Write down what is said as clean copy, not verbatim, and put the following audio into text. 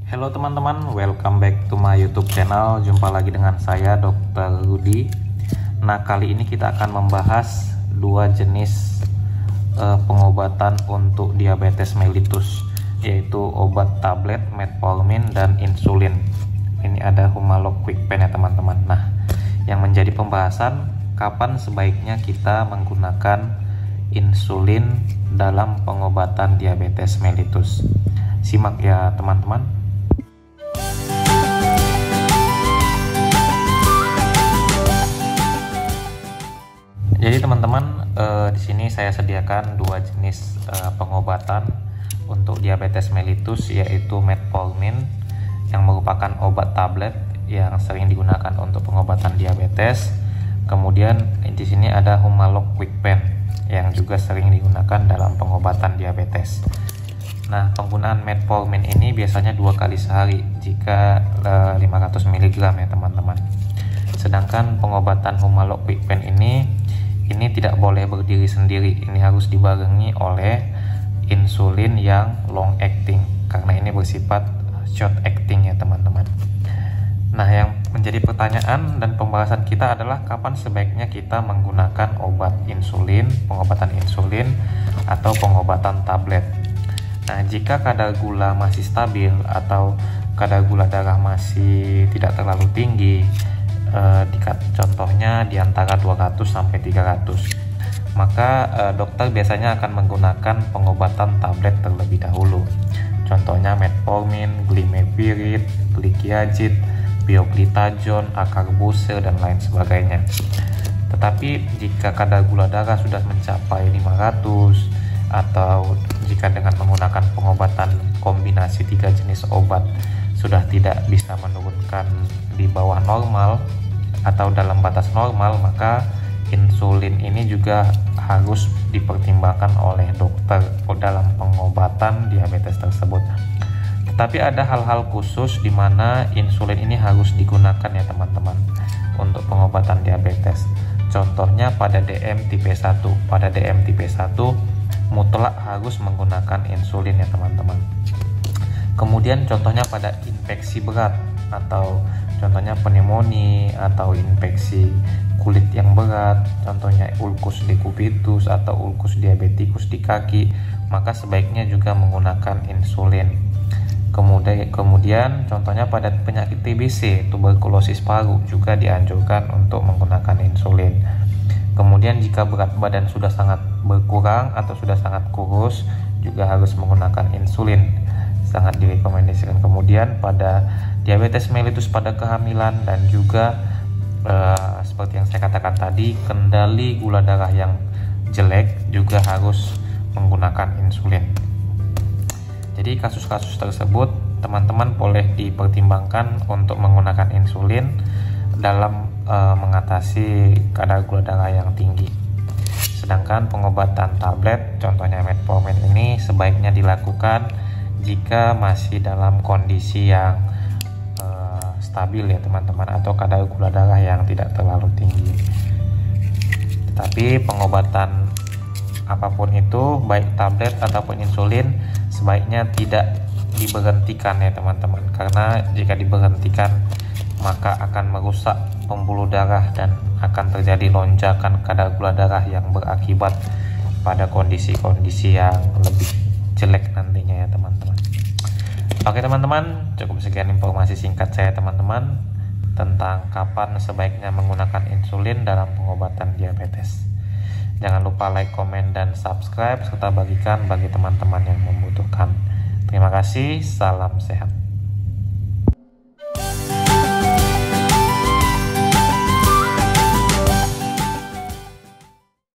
Halo teman-teman, welcome back to my YouTube channel. Jumpa lagi dengan saya Dr. Rudi. Nah, kali ini kita akan membahas dua jenis pengobatan untuk diabetes mellitus, yaitu obat tablet metformin dan insulin. Ini ada Humalog Quick Pen ya teman-teman. Nah, yang menjadi pembahasan, kapan sebaiknya kita menggunakan insulin dalam pengobatan diabetes mellitus. Simak ya teman-teman. Jadi teman-teman, di sini saya sediakan dua jenis pengobatan untuk diabetes mellitus, yaitu metformin yang merupakan obat tablet yang sering digunakan untuk pengobatan diabetes. Kemudian di sini ada Humalog Quick Pen yang juga sering digunakan dalam pengobatan diabetes. Nah, penggunaan metformin ini biasanya 2 kali sehari jika 500 mg ya teman-teman. Sedangkan pengobatan Humalog Quick Pen ini tidak boleh berdiri sendiri. Ini harus dibarengi oleh insulin yang long acting, karena ini bersifat short acting ya teman-teman. Nah, yang menjadi pertanyaan dan pembahasan kita adalah kapan sebaiknya kita menggunakan obat insulin, pengobatan insulin atau pengobatan tablet. Nah, jika kadar gula masih stabil atau kadar gula darah masih tidak terlalu tinggi, contohnya di antara 200 sampai 300, maka dokter biasanya akan menggunakan pengobatan tablet terlebih dahulu. Contohnya metformin, glimepiride, glichiazid, pioglitazone, acarbose, dan lain sebagainya. Tetapi jika kadar gula darah sudah mencapai 500, atau jika dengan menggunakan pengobatan kombinasi 3 jenis obat sudah tidak bisa menurunkan di bawah normal atau dalam batas normal, maka insulin ini juga harus dipertimbangkan oleh dokter dalam pengobatan diabetes tersebut. Tetapi ada hal-hal khusus di mana insulin ini harus digunakan ya teman-teman untuk pengobatan diabetes. Contohnya pada DM tipe 1. Pada DM tipe 1 mutlak harus menggunakan insulin ya teman-teman. Kemudian contohnya pada infeksi berat, atau contohnya pneumonia atau infeksi kulit yang berat, contohnya ulcus decubitus atau ulcus diabeticus di kaki, maka sebaiknya juga menggunakan insulin. Kemudian contohnya pada penyakit TBC, tuberkulosis paru, juga dianjurkan untuk menggunakan insulin. Kemudian jika berat badan sudah sangat berkurang atau sudah sangat kurus, juga harus menggunakan insulin, sangat direkomendasikan. Kemudian pada diabetes mellitus pada kehamilan dan juga seperti yang saya katakan tadi, kendali gula darah yang jelek juga harus menggunakan insulin. Jadi kasus-kasus tersebut teman-teman boleh dipertimbangkan untuk menggunakan insulin dalam mengatasi kadar gula darah yang tinggi. Sedangkan pengobatan tablet, contohnya metformin, ini sebaiknya dilakukan jika masih dalam kondisi yang stabil ya teman-teman, atau kadar gula darah yang tidak terlalu tinggi. Tetapi pengobatan apapun itu, baik tablet ataupun insulin, sebaiknya tidak diberhentikan ya teman-teman, karena jika diberhentikan maka akan merusak pembuluh darah dan akan terjadi lonjakan kadar gula darah yang berakibat pada kondisi-kondisi yang lebih jelek nantinya ya teman-teman. Oke teman-teman, cukup sekian informasi singkat saya teman-teman tentang kapan sebaiknya menggunakan insulin dalam pengobatan diabetes. Jangan lupa like, komen, dan subscribe serta bagikan bagi teman-teman yang membutuhkan. Terima kasih, salam sehat.